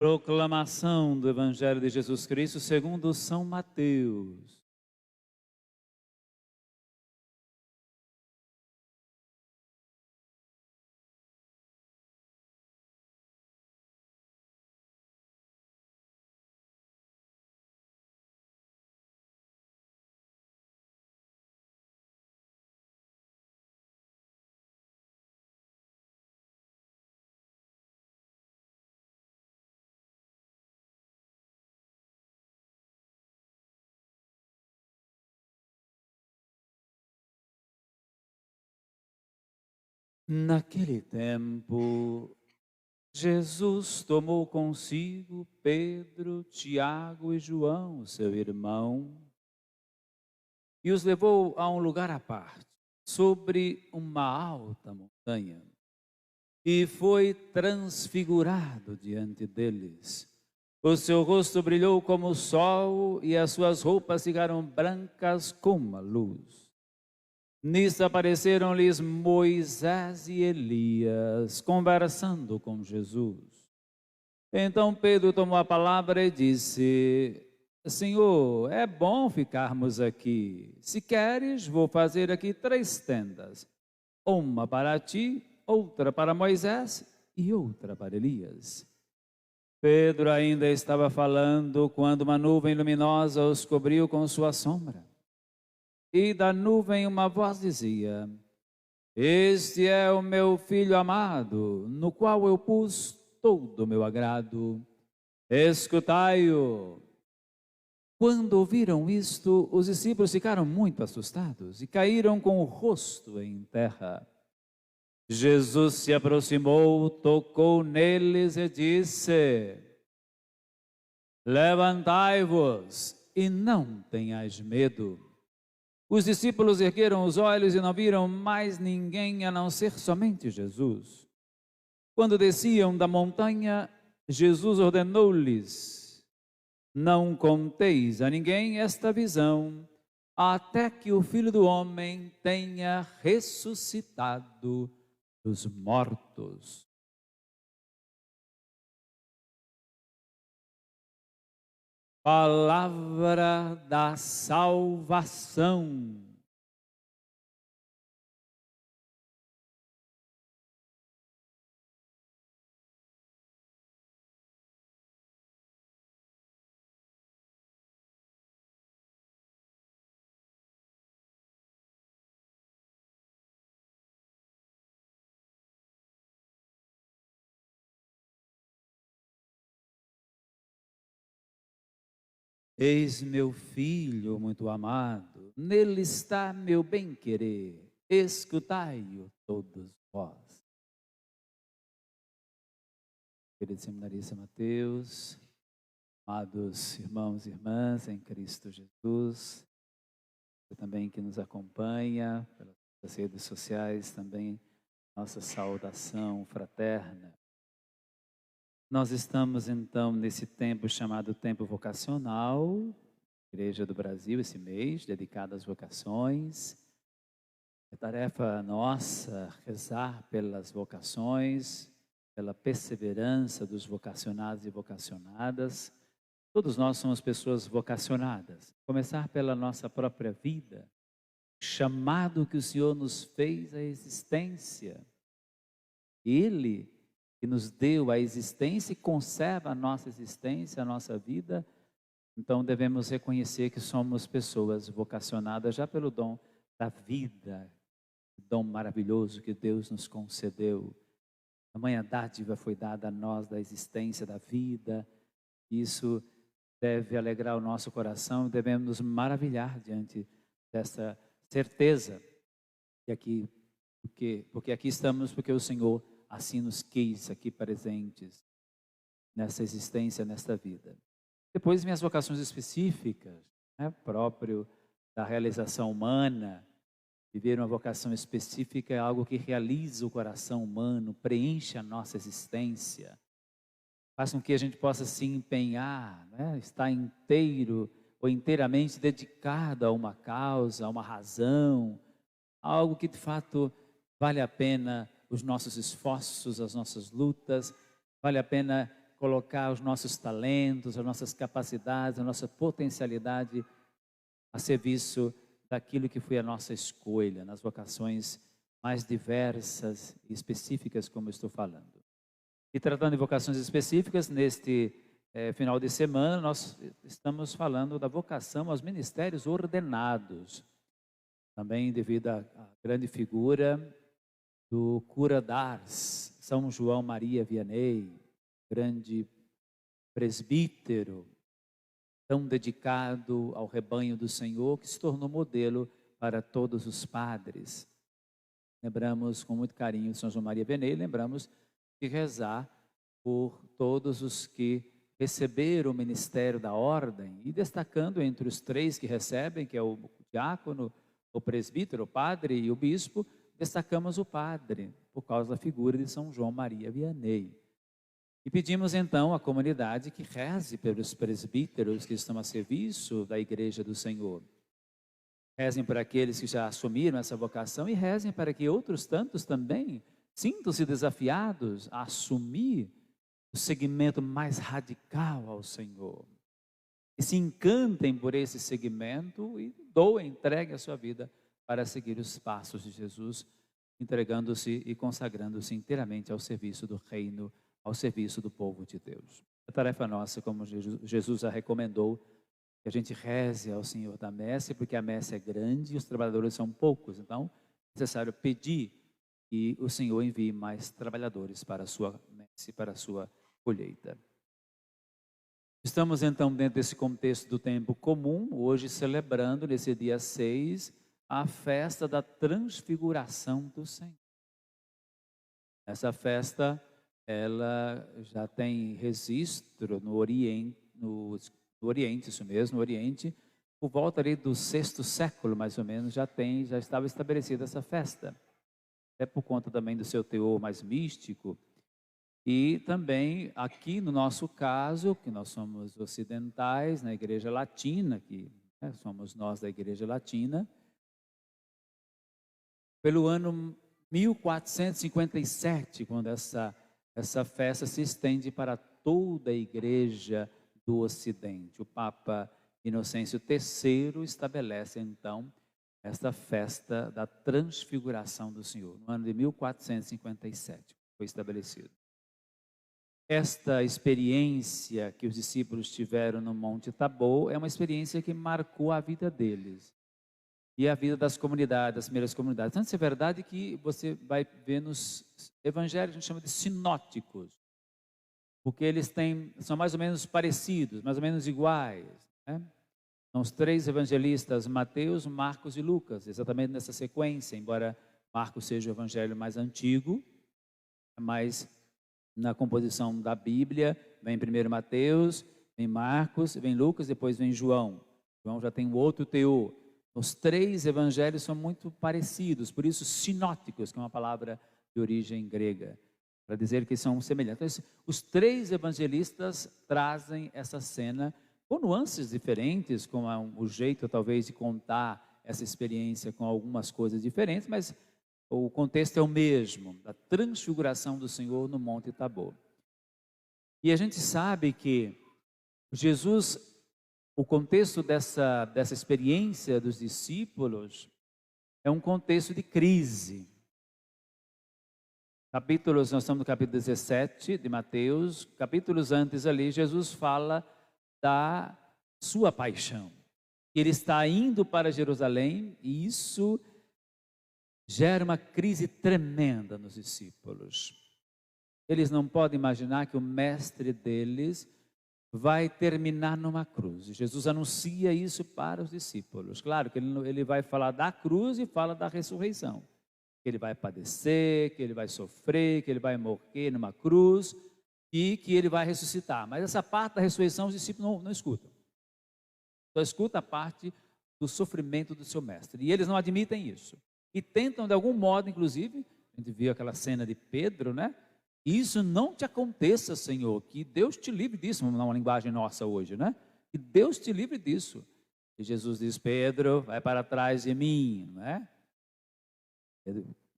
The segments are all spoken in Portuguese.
Proclamação do Evangelho de Jesus Cristo segundo São Mateus. Naquele tempo, Jesus tomou consigo Pedro, Tiago e João, seu irmão, e os levou a um lugar à parte, sobre uma alta montanha, e foi transfigurado diante deles. O seu rosto brilhou como o sol e as suas roupas ficaram brancas como a luz. Nisso apareceram-lhes Moisés e Elias, conversando com Jesus. Então Pedro tomou a palavra e disse: Senhor, é bom ficarmos aqui. Se queres, vou fazer aqui 3 tendas. Uma para ti, outra para Moisés e outra para Elias. Pedro ainda estava falando quando uma nuvem luminosa os cobriu com sua sombra. E da nuvem uma voz dizia: Este é o meu filho amado, no qual eu pus todo o meu agrado. Escutai-o. Quando ouviram isto, os discípulos ficaram muito assustados e caíram com o rosto em terra. Jesus se aproximou, tocou neles e disse: Levantai-vos e não tenhais medo. Os discípulos ergueram os olhos e não viram mais ninguém a não ser somente Jesus. Quando desciam da montanha, Jesus ordenou-lhes: Não conteis a ninguém esta visão, até que o Filho do Homem tenha ressuscitado dos mortos. Palavra da salvação. Eis meu filho muito amado, nele está meu bem-querer, escutai-o todos vós. Querido seminarista Mateus, amados irmãos e irmãs em Cristo Jesus, você também que nos acompanha pelas redes sociais, também nossa saudação fraterna. Nós estamos então nesse tempo chamado tempo vocacional, Igreja do Brasil, esse mês, dedicado às vocações. É tarefa nossa rezar pelas vocações, pela perseverança dos vocacionados e vocacionadas. Todos nós somos pessoas vocacionadas. Começar pela nossa própria vida, chamado que o Senhor nos fez à existência. Ele que nos deu a existência e conserva a nossa existência, a nossa vida. Então devemos reconhecer que somos pessoas vocacionadas já pelo dom da vida, dom maravilhoso que Deus nos concedeu. A tamanha dádiva foi dada a nós da existência, da vida. Isso deve alegrar o nosso coração e devemos nos maravilhar diante dessa certeza porque aqui estamos porque o Senhor assim nos quis aqui presentes nessa existência, nesta vida. Depois vem as vocações específicas, próprio da realização humana. Viver uma vocação específica é algo que realiza o coração humano, preenche a nossa existência, faz com que a gente possa se empenhar, estar inteiro ou inteiramente dedicado a uma causa, a uma razão, a algo que de fato vale a pena os nossos esforços, as nossas lutas, vale a pena colocar os nossos talentos, as nossas capacidades, a nossa potencialidade a serviço daquilo que foi a nossa escolha, nas vocações mais diversas e específicas, como eu estou falando. E tratando de vocações específicas, neste final de semana, nós estamos falando da vocação aos ministérios ordenados. Também devido à grande figura do cura d'Ars, São João Maria Vianney, grande presbítero, tão dedicado ao rebanho do Senhor, que se tornou modelo para todos os padres. Lembramos com muito carinho de São João Maria Vianney, lembramos de rezar por todos os que receberam o ministério da ordem, e destacando entre os três que recebem, que é o diácono, o presbítero, o padre e o bispo, destacamos o padre, por causa da figura de São João Maria Vianney. E pedimos então à comunidade que reze pelos presbíteros que estão a serviço da Igreja do Senhor. Rezem para aqueles que já assumiram essa vocação e rezem para que outros tantos também sintam-se desafiados a assumir o segmento mais radical ao Senhor. E se encantem por esse segmento e entreguem a sua vida para seguir os passos de Jesus, entregando-se e consagrando-se inteiramente ao serviço do reino, ao serviço do povo de Deus. A tarefa nossa, como Jesus a recomendou, que a gente reze ao Senhor da messe, porque a messe é grande e os trabalhadores são poucos. Então, é necessário pedir que o Senhor envie mais trabalhadores para a sua messe, para a sua colheita. Estamos então dentro desse contexto do tempo comum, hoje celebrando nesse dia 6 a festa da transfiguração do Senhor. Essa festa, ela já tem registro no Oriente, isso mesmo, no Oriente, por volta ali do 6º século, mais ou menos, já estava estabelecida essa festa. É por conta também do seu teor mais místico. E também aqui no nosso caso, que nós somos ocidentais, na Igreja Latina, que somos nós da Igreja Latina, pelo ano 1457, quando essa festa se estende para toda a Igreja do Ocidente. O Papa Inocêncio III estabelece então esta festa da transfiguração do Senhor, no ano de 1457, foi estabelecido. Esta experiência que os discípulos tiveram no Monte Tabor é uma experiência que marcou a vida deles e a vida das comunidades, das primeiras comunidades. Tanto é verdade que você vai ver nos evangelhos, a gente chama de sinóticos, porque eles são mais ou menos parecidos, mais ou menos iguais, né? São os três evangelistas, Mateus, Marcos e Lucas, exatamente nessa sequência, embora Marcos seja o evangelho mais antigo, mas na composição da Bíblia, vem primeiro Mateus, vem Marcos, vem Lucas, depois vem João. João já tem um outro teor. Os três evangelhos são muito parecidos, por isso sinóticos, que é uma palavra de origem grega, para dizer que são semelhantes. Então, os três evangelistas trazem essa cena com nuances diferentes, com o jeito talvez de contar essa experiência com algumas coisas diferentes, mas o contexto é o mesmo, da transfiguração do Senhor no Monte Tabor. E a gente sabe que Jesus, o contexto dessa experiência dos discípulos é um contexto de crise. Nós estamos no capítulo 17 de Mateus, capítulos antes ali, Jesus fala da sua paixão. Ele está indo para Jerusalém e isso gera uma crise tremenda nos discípulos. Eles não podem imaginar que o mestre deles vai terminar numa cruz. Jesus anuncia isso para os discípulos. Claro que ele vai falar da cruz e fala da ressurreição. Que ele vai padecer, que ele vai sofrer, que ele vai morrer numa cruz e que ele vai ressuscitar. Mas essa parte da ressurreição os discípulos não escutam. Só escutam a parte do sofrimento do seu mestre. E eles não admitem isso. E tentam de algum modo, inclusive, a gente viu aquela cena de Pedro, né? Isso não te aconteça, Senhor, que Deus te livre disso, numa linguagem nossa hoje, né? Que Deus te livre disso. E Jesus diz, Pedro, vai para trás de mim, não é?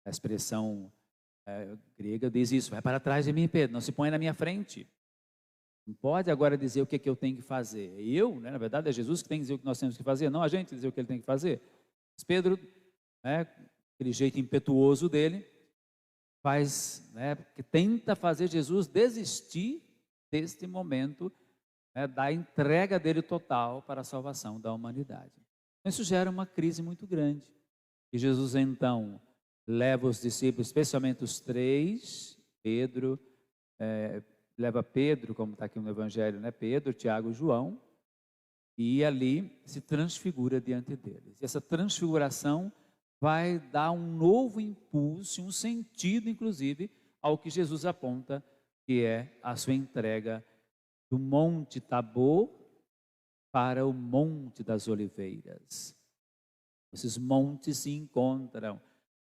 A expressão grega diz isso, vai para trás de mim, Pedro, não se põe na minha frente. Não pode agora dizer o que eu tenho que fazer. Eu, né, na verdade, é Jesus que tem que dizer o que nós temos que fazer, não a gente dizer o que ele tem que fazer. Mas Pedro, né, aquele jeito impetuoso dele, que tenta fazer Jesus desistir deste momento, né, da entrega dele total para a salvação da humanidade. Isso gera uma crise muito grande. E Jesus então leva os discípulos, especialmente os três, Pedro, leva Pedro, como está aqui no Evangelho, né? Pedro, Tiago e João, e ali se transfigura diante deles. E essa transfiguração vai dar um novo impulso, um sentido, inclusive, ao que Jesus aponta, que é a sua entrega do Monte Tabor para o Monte das Oliveiras. Esses montes se encontram.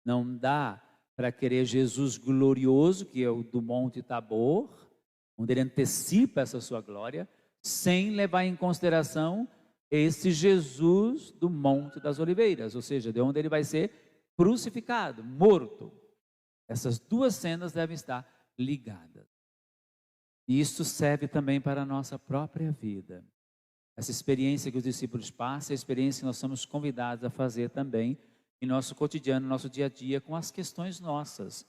Não dá para querer Jesus glorioso, que é o do Monte Tabor, onde ele antecipa essa sua glória, sem levar em consideração esse Jesus do Monte das Oliveiras, ou seja, de onde ele vai ser crucificado, morto. Essas duas cenas devem estar ligadas. E isso serve também para a nossa própria vida. Essa experiência que os discípulos passam é a experiência que nós somos convidados a fazer também em nosso cotidiano, no nosso dia a dia, com as questões nossas.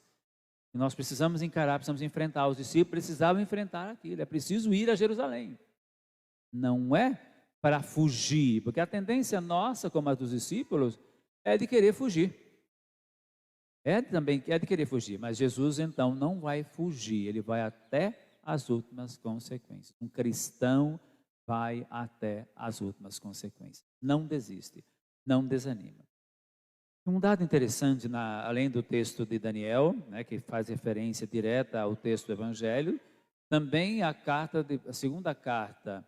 E nós precisamos encarar, precisamos enfrentar. Os discípulos precisavam enfrentar aquilo. É preciso ir a Jerusalém. Não é para fugir, porque a tendência nossa, como a dos discípulos, é de querer fugir. É de querer fugir, mas Jesus então não vai fugir, ele vai até as últimas consequências. Um cristão vai até as últimas consequências. Não desiste, não desanima. Um dado interessante, além do texto de Daniel, né, que faz referência direta ao texto do Evangelho, também a segunda carta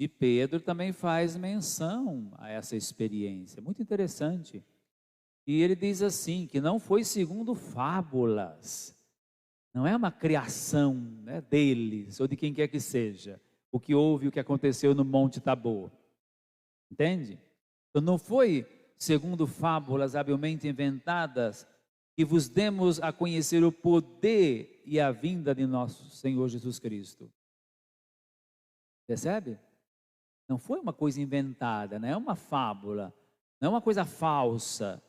de Pedro também faz menção a essa experiência. Muito interessante. E ele diz assim, que não foi segundo fábulas, não é uma criação, né, deles ou de quem quer que seja, o que houve, o que aconteceu no Monte Tabor. Entende? Então não foi segundo fábulas habilmente inventadas que vos demos a conhecer o poder e a vinda de nosso Senhor Jesus Cristo. Percebe? Não foi uma coisa inventada, não é uma fábula, não é uma coisa falsa,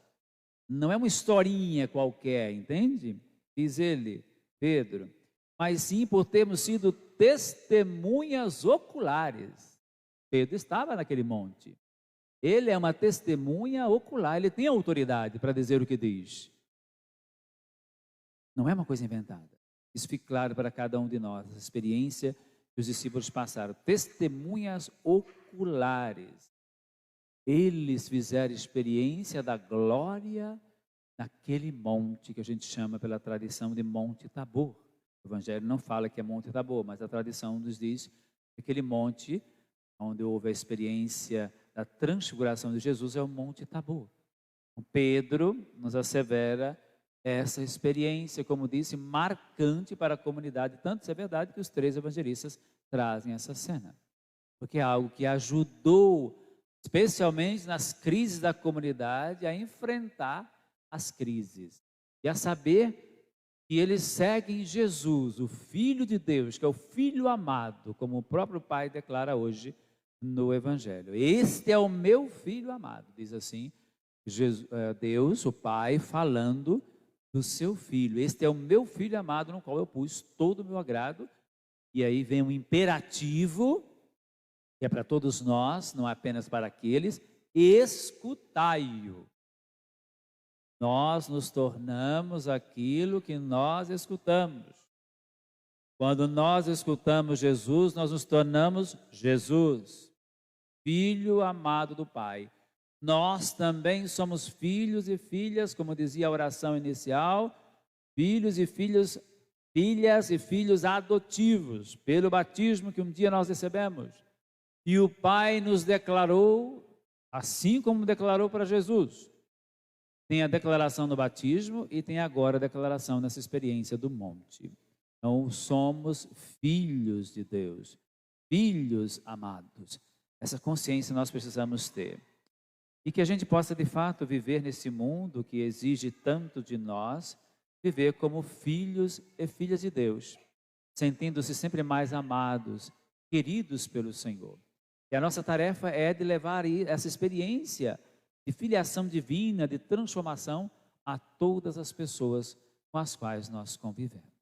não é uma historinha qualquer, entende? Diz ele, Pedro, mas sim por termos sido testemunhas oculares. Pedro estava naquele monte. Ele é uma testemunha ocular, ele tem autoridade para dizer o que diz. Não é uma coisa inventada. Isso fica claro para cada um de nós, a experiência que os discípulos passaram. Testemunhas oculares. Eles fizeram experiência da glória naquele monte que a gente chama pela tradição de Monte Tabor. O Evangelho não fala que é Monte Tabor, mas a tradição nos diz que aquele monte onde houve a experiência da transfiguração de Jesus é o Monte Tabor. Pedro nos assevera essa experiência, como disse, marcante para a comunidade. Tanto isso é verdade que os três evangelistas trazem essa cena. Porque é algo que ajudou, especialmente nas crises da comunidade, a enfrentar as crises. E a saber que eles seguem Jesus, o Filho de Deus, que é o Filho amado, como o próprio Pai declara hoje no Evangelho. Este é o meu Filho amado, diz assim, Deus, o Pai, falando do seu Filho. Este é o meu Filho amado, no qual eu pus todo o meu agrado. E aí vem um imperativo, que é para todos nós, não apenas para aqueles, escutai-o. Nós nos tornamos aquilo que nós escutamos. Quando nós escutamos Jesus, nós nos tornamos Jesus, Filho amado do Pai. Nós também somos filhos e filhas, como dizia a oração inicial, filhos e filhas e filhos adotivos, pelo batismo que um dia nós recebemos. E o Pai nos declarou, assim como declarou para Jesus. Tem a declaração no batismo e tem agora a declaração nessa experiência do monte. Então, somos filhos de Deus, filhos amados. Essa consciência nós precisamos ter. E que a gente possa, de fato, viver nesse mundo que exige tanto de nós, viver como filhos e filhas de Deus, sentindo-se sempre mais amados queridos pelo Senhor. E a nossa tarefa é de levar essa experiência de filiação divina, de transformação a todas as pessoas com as quais nós convivemos.